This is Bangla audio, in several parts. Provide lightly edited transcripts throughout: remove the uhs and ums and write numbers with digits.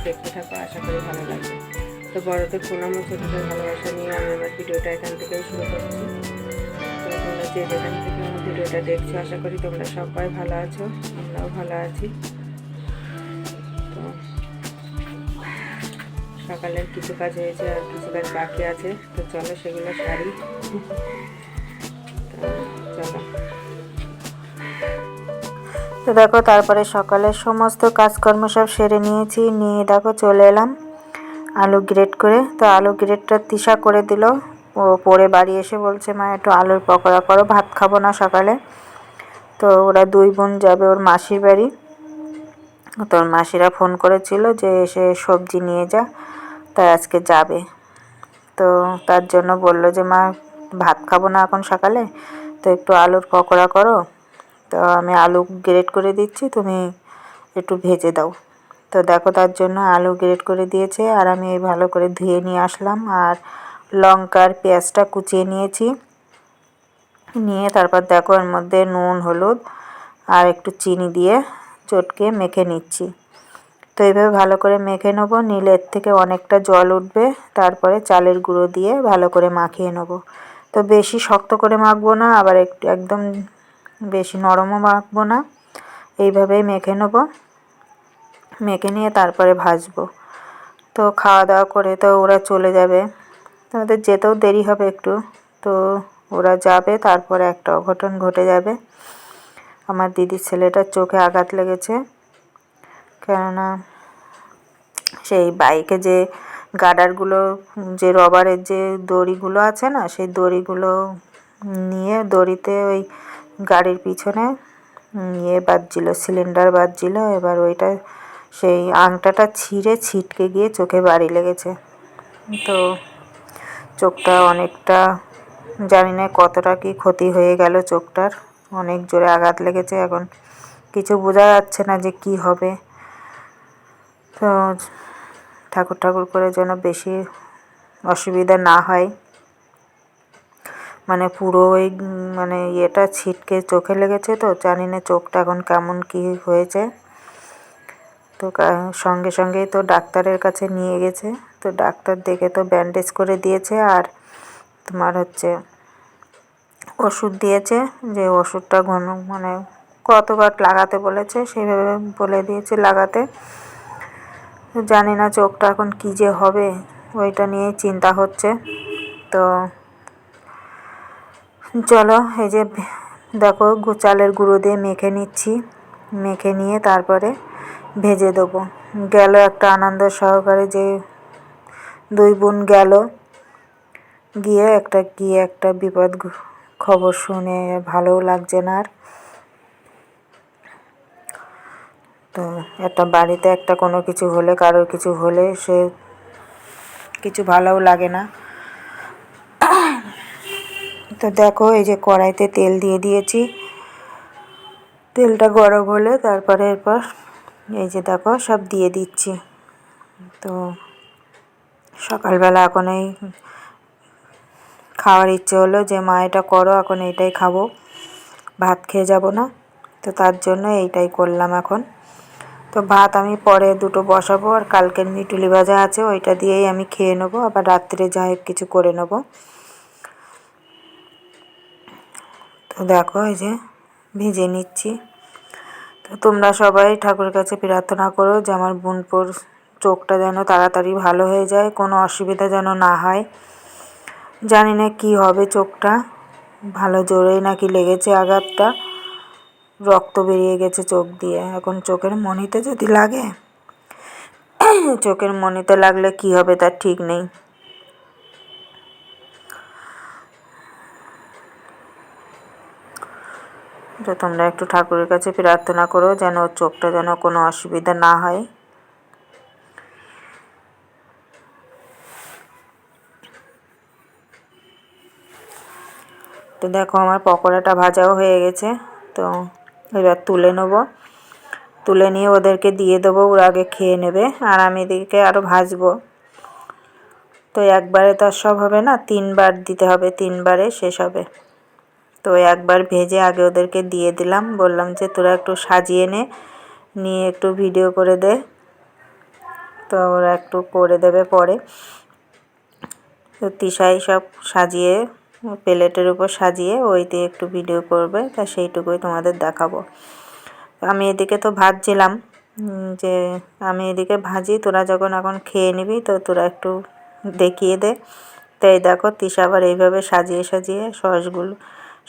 দেখতে থাকো, আশা করি ভালো লাগবে। তো বড়দের প্রণাম ও ছোটদের ভালোবাসা নিয়ে আমি আমার ভিডিওটা এখান থেকেই শুরু করছি। তো তোমরা যে যেখান থেকে আমার ভিডিওটা দেখছো, আশা করি তোমরা সবাই ভালো আছো, আমরাও ভালো আছি। তো সকালের কিছু কাজ হয়েছে আর কিছু কাজ বাকি আছে, তো চলো সেগুলো সারি। তো চলো। তো দেখো তারপরে সকালের সমস্ত কাজকর্ম সব সেরে নিয়েছি, নিয়ে দেখো চলে এলাম আলু গ্রেট করে। তো আলু গ্রেটটা তিশা করে দিল। ও পরে বাড়ি এসে বলছে, মা একটু আলুর পকোড়া করো, ভাত খাবো না সকালে। তো ওরা দুই বোন যাবে ওর মাসির বাড়ি। তোর মাসিরা ফোন করেছিল যে এসে সবজি নিয়ে যা, তাই আজকে যাবে। তো তার জন্য বলল যে মা ভাত খাবো না এখন সকালে, তো একটু আলুর পকোড়া করো। তো আমি আলু গ্রেট করে দিচ্ছি, তুমি একটু ভেজে দাও। তো দেখো তার জন্য আলু গ্রেট করে দিয়েছে, আর আমি এই ভালো করে ধুয়ে নিয়ে আসলাম। আর লঙ্কার পেঁয়াজটা কুচিয়ে নিয়েছি, নিয়ে তারপর দেখো এর মধ্যে নুন হলুদ আর একটু চিনি দিয়ে চটকে মেখে নিচ্ছি। তো এইভাবে ভালো করে মেখে নেবো, নিলে এর থেকে অনেকটা জল উঠবে। তারপরে চালের গুঁড়ো দিয়ে ভালো করে মাখিয়ে নেবো। তো বেশি শক্ত করে মাখবো না, আবার একটু একদম বেশি নরমও মাখবো না, এইভাবেই মেখে নেবো। মেখে নিয়ে তারপরে ভাজবো। তো খাওয়া দাওয়া করে তো ওরা চলে যাবে, তো ওদের যেতেও দেরি হবে একটু। তো ওরা যাবে, তারপরে একটা অঘটন ঘটে যাবে। আমার দিদির ছেলেটার চোখে আঘাত লেগেছে, কেননা সেই বাইকে যে গার্ডারগুলো, যে রবারের যে দড়িগুলো আছে না, সেই দড়িগুলো নিয়ে দড়িতে ওই গাড়ির পিছনে ইয়ে বাজছিল, সিলিন্ডার বাজছিল। এবার ওইটা সেই আংটাটা ছিঁড়ে ছিটকে গিয়ে চোখে বাড়ি লেগেছে। তো চোখটা অনেকটা, জানি না কতটা কি ক্ষতি হয়ে গেল চোখটার, অনেক জোরে আঘাত লেগেছে। এখন কিছু বোঝা যাচ্ছে না যে কি হবে। তো ঠাকুর ঠাকুর করে যেন বেশি অসুবিধা না হয়। মানে পুরো ওই মানে ইয়েটা ছিটকে চোখে লেগেছে, তো জানি না চোখটা এখন কেমন কি হয়েছে। তো সঙ্গে সঙ্গেই তো ডাক্তারের কাছে নিয়ে গেছে। তো ডাক্তার দেখে তো ব্যান্ডেজ করে দিয়েছে, আর তোমার হচ্ছে ওষুধ দিয়েছে, যে ওষুধটা ঘন মানে কতবার লাগাতে বলেছে সেইভাবে বলে দিয়েছে লাগাতে। জানি না চোখটা এখন কী যে হবে, ওইটা নিয়েই চিন্তা হচ্ছে। তো চলো, এই যে দেখো চালের গুঁড়ো দিয়ে মেখে নিচ্ছি, মেখে নিয়ে তারপরে ভেজে দেবো। গেল একটা আনন্দ সহকারে, যে দুই বোন গেল, গিয়ে একটা বিপদ খবর শুনে ভালোও লাগছে না আর। তো একটা বাড়িতে একটা কোনো কিছু হলে, কারোর কিছু হলে সে কিছু ভালোও লাগে না। তো দেখো এই যে কড়াইতে তেল দিয়ে দিয়েছি, তেলটা গরম হলে তারপরে এরপর এই যে দেখো সব দিয়ে দিচ্ছি। তো সকালবেলা এখন এই খাওয়ার ইচ্ছে হলো যে মা এটা করো, এখন এইটাই খাবো, ভাত খেয়ে যাব না। তো তার জন্য এইটাই করলাম এখন। তো ভাত আমি পরে দুটো বসাবো, আর কালকের মিটুলি ভাজা আছে, ওইটা দিয়েই আমি খেয়ে নেবো, আবার রাত্রে যাই কিছু করে নেবো। তো দেখো এই যে ভেজে নিচ্ছি। তো তোমরা সবাই ঠাকুরের কাছে প্রার্থনা করো যে আমার বোনপোর চোখটা যেন তাড়াতাড়ি ভালো হয়ে যায়, কোনো অসুবিধা যেন না হয়। জানি না কী হবে, চোখটা ভালো জোরেই নাকি লেগেছে আঘাতটা, রক্ত বেরিয়ে গেছে চোখ দিয়ে। এখন চোখের মণিতে যদি লাগে, চোখের মণিতে লাগলে কি হবে তার ঠিক নেই। তো তোমরা একটু ঠাকুরের কাছে প্রার্থনা করো যেন ওর চোখটা যেন কোনো অসুবিধা না হয়। তো দেখো আমার পকোড়াটা ভাজাও হয়ে গেছে। তো এবার তুলে নেব, তুলে নিয়ে ওদেরকে দিয়ে দেবো, ওরা আগে খেয়ে নেবে, আর আমি এদিকে আরও ভাজবো। তো একবারে তো আর সব হবে না, 3বার দিতে হবে, 3বারে শেষ হবে। তো একবার ভেজে আগে ওদেরকে দিয়ে দিলাম, বললাম যে তোরা একটু সাজিয়ে নে, নিয়ে একটু ভিডিও করে দে। তো ওরা একটু করে দেবে পরে। তো তিশাই সব সাজিয়ে প্লেটের উপর সাজিয়ে ওই দিয়ে একটু ভিডিও করবে, তা সেইটুকুই তোমাদের দেখাবো। আমি এদিকে তো ভাজছিলাম, যে আমি এদিকে ভাজি, তোরা যখন এখন খেয়ে নিবি তো তোরা একটু দেখিয়ে দে। তো এই দেখো তিশা আবার এইভাবে সাজিয়ে সাজিয়ে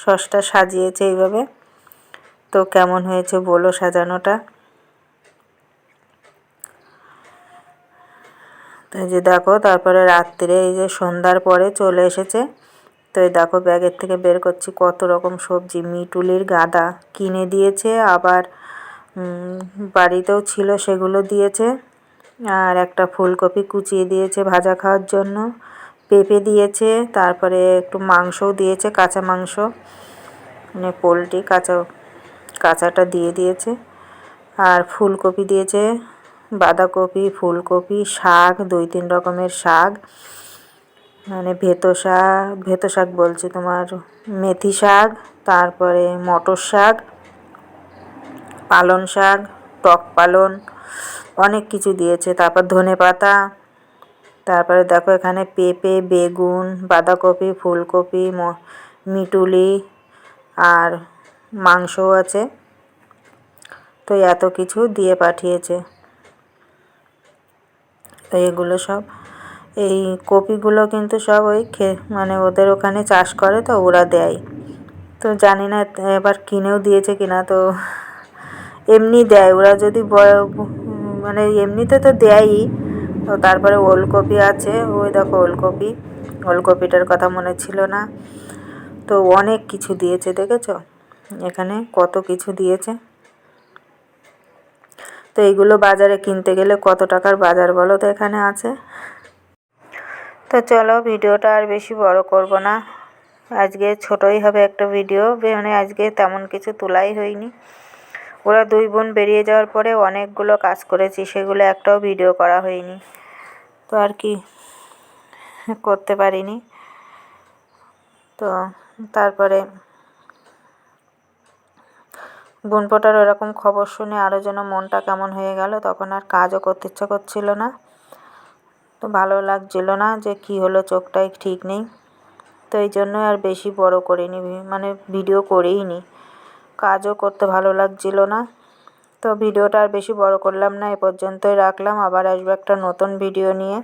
সসটা সাজিয়েছে এইভাবে। তো কেমন হয়েছে বলো সাজানোটা। তো এই যে দেখো, তারপরে রাত্রে এই যে সন্ধ্যার পরে চলে এসেছে। তো এই দেখো ব্যাগের থেকে বের করছি কত রকম সবজি, মিটুলির গাদা কিনে দিয়েছে, আবার বাড়িতেও ছিল সেগুলো দিয়েছে, আর একটা ফুলকপি কুচিয়ে দিয়েছে ভাজা খাওয়ার জন্য, পেঁপে দিয়েছে, তারপরে একটু মাংসও দিয়েছে, কাঁচা মাংস মানে পোলট্রি কাঁচাটা দিয়ে দিয়েছে, আর ফুলকপি দিয়েছে, বাঁধাকপি, ফুলকপি, শাক, 2-3 রকমের শাক, মানে ভেতো শাক বলছি, তোমার মেথি শাক, তারপরে মটর শাক, পালং শাক, টক পালন, অনেক কিছু দিয়েছে। তারপর ধনেপাতা, তারপরে দেখো এখানে পেঁপে, বেগুন, বাঁধাকপি, ফুলকপি, মিটুলি আর মাংসও আছে। তো এত কিছু দিয়ে পাঠিয়েছে। তো এগুলো সব, এই কপিগুলো কিন্তু সব ওই মানে ওদের ওখানে চাষ করে, তো ওরা দেয়। তো জানি না এবার কিনেও দিয়েছে কিনা, তো এমনি দেয় ওরা, যদি মানে এমনিতে তো দেয়ই। তো তারপরে ওলকপি আছে, ওই দেখো ওলকপিটার কথা মনে ছিল না। তো অনেক কিছু দিয়েছে, দেখেছো এখানে কত কিছু দিয়েছে। তো এইগুলো বাজারে কিনতে গেলে কত টাকার বাজার বলো তো এখানে আছে। তো চলো ভিডিওটা আর বেশি বড় করব না, আজকে ছোটই হবে একটা ভিডিও, মানে আজকে তেমন কিছু তোলাই হয়নি। ওরা 2 বোন বেরিয়ে যাওয়ার পরে অনেকগুলো কাজ করেছি, সেগুলো একটাও ভিডিও করা হয়নি, তো আর কি করতে পারিনি। তো তারপরে বোনপোটার ওরকম খবর শুনে আরও যেন মনটা কেমন হয়ে গেল, তখন আর কাজও করতে ইচ্ছা করছিল না, তো ভালো লাগছিল না, যে কি হলো চোখটাই ঠিক নেই। তো এই জন্য আর বেশি বড় করিনি, মানে ভিডিও করেই নি, কাজও করতে ভালো লাগছিল না। তো ভিডিওটা আর বেশি বড় করলাম না, এ পর্যন্তই রাখলাম, আবার আসবো একটা নতুন ভিডিও নিয়ে।